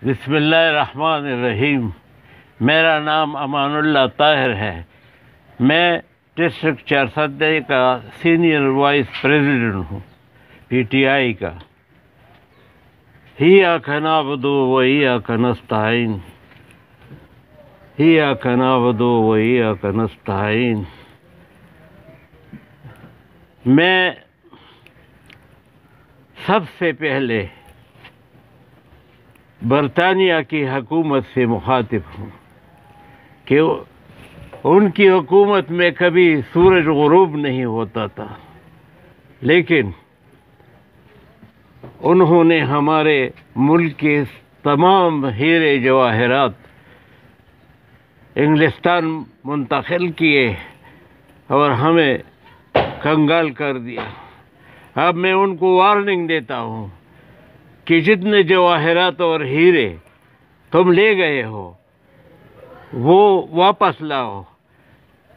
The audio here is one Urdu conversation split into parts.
بسم اللہ الرحمن الرحیم۔ میرا نام امان اللہ طاہر ہے۔ میں ڈسٹرکٹ چارسدے کا سینئر وائس پریزیڈنٹ ہوں، پی ٹی آئی کا۔ ایاک نعبد و ایاک نستعین، ایاک نعبد و ایاک نستعین۔ میں سب سے پہلے برطانیہ کی حکومت سے مخاطب ہوں کہ ان کی حکومت میں کبھی سورج غروب نہیں ہوتا تھا، لیکن انہوں نے ہمارے ملک کے تمام ہیرے جواہرات انگلستان منتقل کیے اور ہمیں کنگال کر دیا۔ اب میں ان کو وارننگ دیتا ہوں کہ جتنے جواہرات اور ہیرے تم لے گئے ہو وہ واپس لاؤ،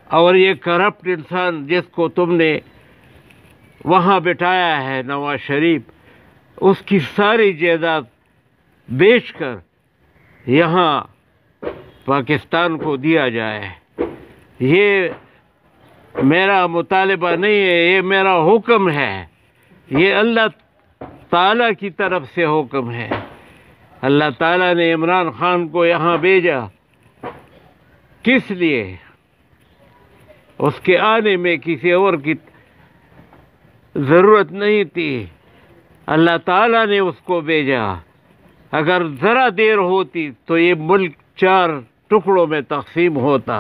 اور یہ کرپٹ انسان جس کو تم نے وہاں بٹھایا ہے نواز شریف، اس کی ساری جائیداد بیچ کر یہاں پاکستان کو دیا جائے۔ یہ میرا مطالبہ نہیں ہے، یہ میرا حکم ہے، یہ اللہ تعالیٰ کی طرف سے حکم ہے۔ اللہ تعالیٰ نے عمران خان کو یہاں بھیجا کس لیے؟ اس کے آنے میں کسی اور کی ضرورت نہیں تھی، اللہ تعالیٰ نے اس کو بھیجا۔ اگر ذرا دیر ہوتی تو یہ ملک 4 ٹکڑوں میں تقسیم ہوتا۔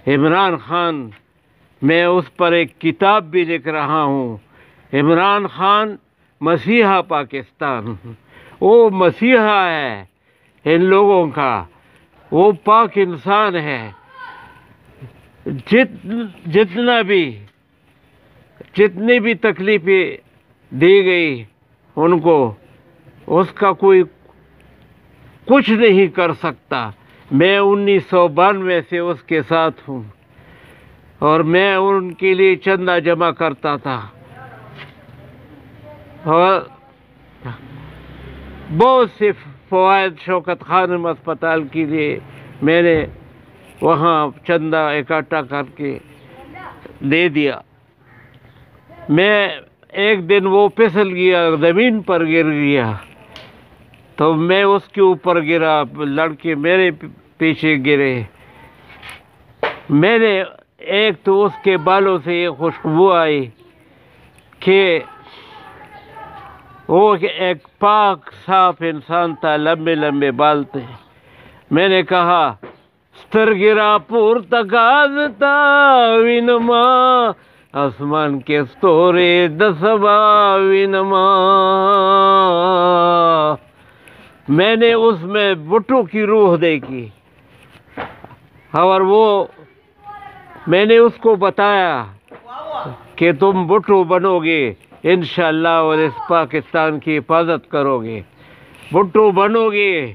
عمران خان، میں اس پر ایک کتاب بھی لکھ رہا ہوں، عمران خان مسیحا پاکستان۔ وہ مسیحا ہے ان لوگوں کا، وہ پاک انسان ہے۔ جتنی بھی تکلیفیں دی گئی ان کو، اس کا کوئی کچھ نہیں کر سکتا۔ میں 1992 سے اس کے ساتھ ہوں اور میں ان کے لیے چندہ جمع کرتا تھا، اور بہت سے فوائد شوکت خانم اسپتال کے لیے میں نے وہاں چندہ اکٹھا کر کے دے دیا۔ میں ایک دن وہ پھسل گیا، زمین پر گر گیا، تو میں اس کے اوپر گرا، لڑکے میرے پیچھے گرے۔ میں نے ایک تو اس کے بالوں سے یہ خوشبو آئی کہ وہ ایک پاک صاف انسان تھا، لمبے لمبے بال تھے۔ میں نے کہا سترگرا پورتکازتا وینما آسمان کے ستورے دسبا وینما۔ میں نے اس میں بٹو کی روح دیکھی، اور میں نے اس کو بتایا کہ تم بٹو بنو گے انشاءاللہ، اور اس پاکستان کی حفاظت کرو گے، بٹو بنو گے۔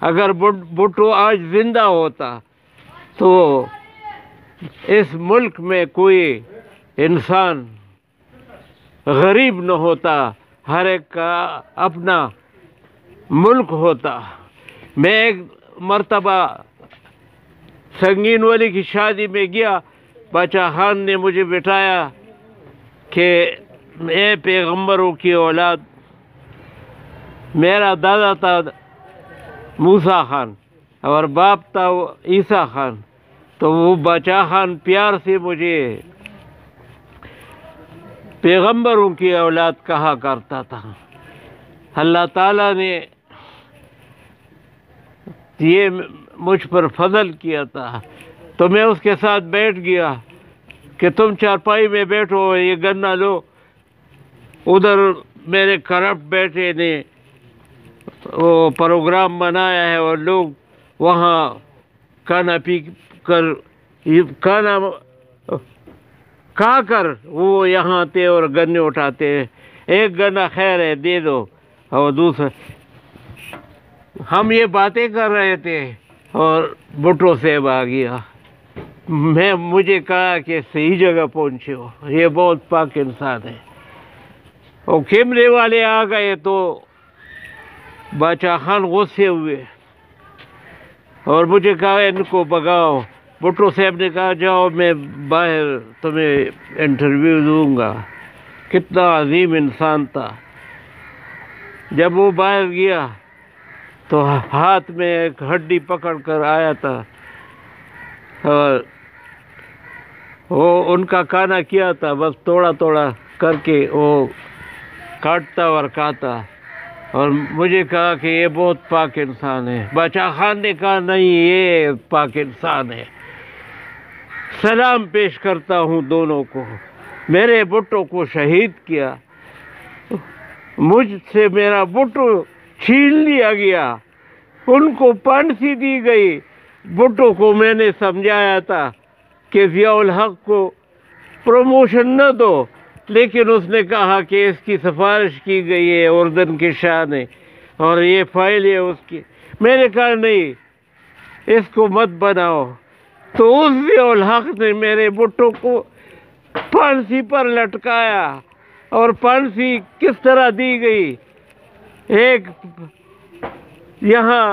اگر بٹو آج زندہ ہوتا تو اس ملک میں کوئی انسان غریب نہ ہوتا، ہر ایک کا اپنا ملک ہوتا۔ میں ایک مرتبہ سنگین ولی کی شادی میں گیا، باچا خان نے مجھے بٹھایا کہ اے پیغمبروں کی اولاد، میرا دادا تھا موسیٰ خان اور باپ تھا عیسیٰ خان، تو وہ باچا خان پیار سے مجھے پیغمبروں کی اولاد کہا کرتا تھا۔ اللہ تعالیٰ نے یہ مجھ پر فضل کیا تھا، تو میں اس کے ساتھ بیٹھ گیا کہ تم چارپائی میں بیٹھو، یہ گنا لو۔ ادھر میرے کرپٹ بیٹے نے وہ پروگرام بنایا ہے، اور لوگ وہاں کھانا پی کر، کھانا کھا کر وہ یہاں آتے اور گنے اٹھاتے ہیں۔ ایک گنا خیر ہے دے دو، اور دوسرا ہم یہ باتیں کر رہے تھے اور بٹو صاحب آ گیا۔ مجھے کہا کہ صحیح جگہ پہنچے ہو، یہ بہت پاک انسان ہے۔ اور کیمرے والے آ گئے تو باچا خان غصے ہوئے اور مجھے کہا ان کو بگاؤ. بھٹو صاحب نے کہا جاؤ میں باہر تمہیں انٹرویو دوں گا. کتنا عظیم انسان تھا. جب وہ باہر گیا تو ہاتھ میں ایک ہڈی پکڑ کر آیا تھا اور وہ ان کا کھانا کیا تھا، بس تھوڑا تھوڑا کر کے وہ کاٹتا اور کھاتا، اور مجھے کہا کہ یہ بہت پاک انسان ہے. باچا خان نے کہا نہیں یہ پاک انسان ہے. سلام پیش کرتا ہوں دونوں کو. میرے بھٹو کو شہید کیا، مجھ سے میرا بھٹو چھین لیا گیا، ان کو پھانسی دی گئی. بھٹو کو میں نے سمجھایا تھا کہ ضیاء الحق کو پروموشن نہ دو، لیکن اس نے کہا کہ اس کی سفارش کی گئی ہے اردن کے شاہ نے اور یہ فائل ہے اس کی. میں نے کہا نہیں اس کو مت بناؤ. تو اس ضیاء الحق نے میرے بھٹو کو پھانسی پر لٹکایا. اور پھانسی کس طرح دی گئی؟ ایک یہاں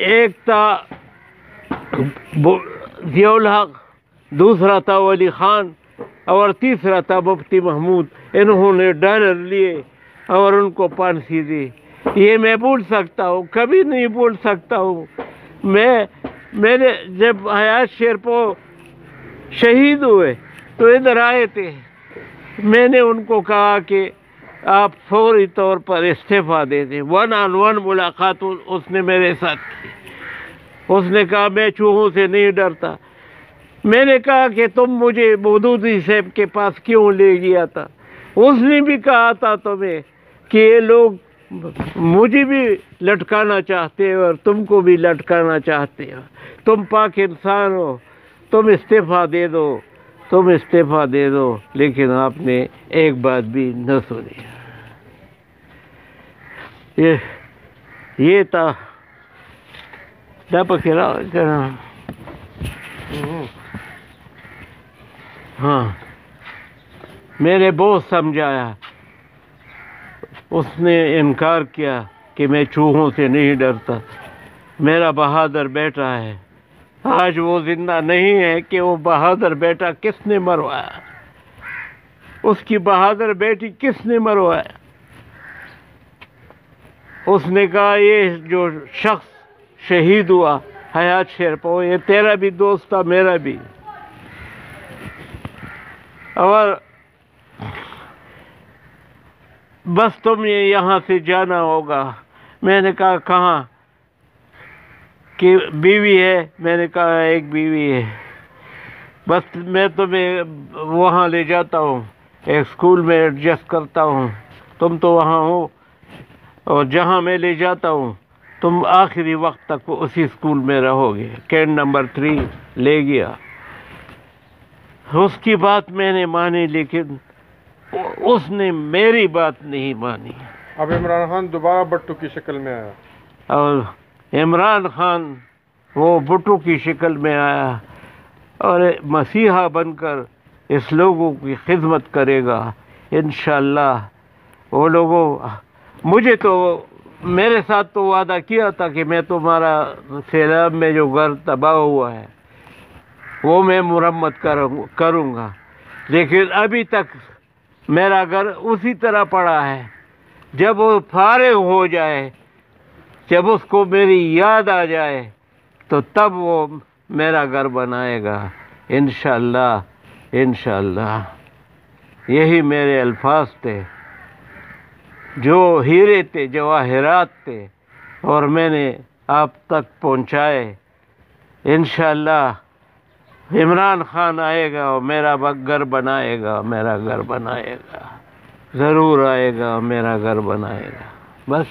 ایک تھا ضیاء الحق، دوسرا تھا ولی خان اور تیسرا تھا مفتی محمود. انہوں نے ڈالر لیے اور ان کو پھانسی دی. یہ میں بھول سکتا ہوں؟ کبھی نہیں بھول سکتا ہوں. میں نے جب حیات شیرپو شہید ہوئے تو ادھر آئے تھے. میں نے ان کو کہا کہ آپ فوری طور پر استعفیٰ دے دیں. 1 on 1 ملاقات اس نے میرے ساتھ کی. اس نے کہا میں چوہوں سے نہیں ڈرتا. میں نے کہا کہ تم مجھے مودودی صاحب کے پاس کیوں لے گیا تھا؟ اس نے بھی کہا تھا تمہیں کہ یہ لوگ مجھے بھی لٹکانا چاہتے ہیں اور تم کو بھی لٹکانا چاہتے ہو. تم پاک انسان ہو، تم استعفیٰ دے دو، تم استعفیٰ دے دو. لیکن آپ نے ایک بات بھی نہ سنی. یہ تھا ہاں میں نے بہت سمجھایا. اس نے انکار کیا کہ میں چوہوں سے نہیں ڈرتا. میرا بہادر بیٹا ہے. آج وہ زندہ نہیں ہے کہ وہ بہادر بیٹا کس نے مروایا، اس کی بہادر بیٹی کس نے مروایا. اس نے کہا یہ جو شخص شہید ہوا حیات شیرپو، یہ تیرا بھی دوست تھا میرا بھی. اور بس تم یہاں سے جانا ہوگا. میں نے کہا کہاں؟ کہ بیوی ہے. میں نے کہا ایک بیوی ہے. بس میں تمہیں وہاں لے جاتا ہوں، ایک اسکول میں ایڈجسٹ کرتا ہوں. تم تو وہاں ہو، اور جہاں میں لے جاتا ہوں تم آخری وقت تک اسی اسکول میں رہو گے. کینٹ نمبر 3 لے گیا. اس کی بات میں نے مانی، لیکن اس نے میری بات نہیں مانی. اب عمران خان دوبارہ بھٹو کی شکل میں آیا، اور عمران خان وہ بھٹو کی شکل میں آیا اور مسیحا بن کر اس لوگوں کی خدمت کرے گا انشاءاللہ. وہ لوگوں مجھے تو میرے ساتھ تو وعدہ کیا تھا کہ میں تمہارا سیلاب میں جو گھر تباہ ہوا ہے وہ میں مرمت کروں گا، لیکن ابھی تک میرا گھر اسی طرح پڑا ہے. جب وہ فارغ ہو جائے، جب اس کو میری یاد آ جائے تو تب وہ میرا گھر بنائے گا انشاءاللہ. انشاءاللہ یہی میرے الفاظ تھے جو ہیرے تھے، جواہرات تھے، اور میں نے آپ تک پہنچائے. انشاءاللہ عمران خان آئے گا اور میرا گھر بنائے گا، میرا گھر بنائے گا، ضرور آئے گا، میرا گھر بنائے گا. بس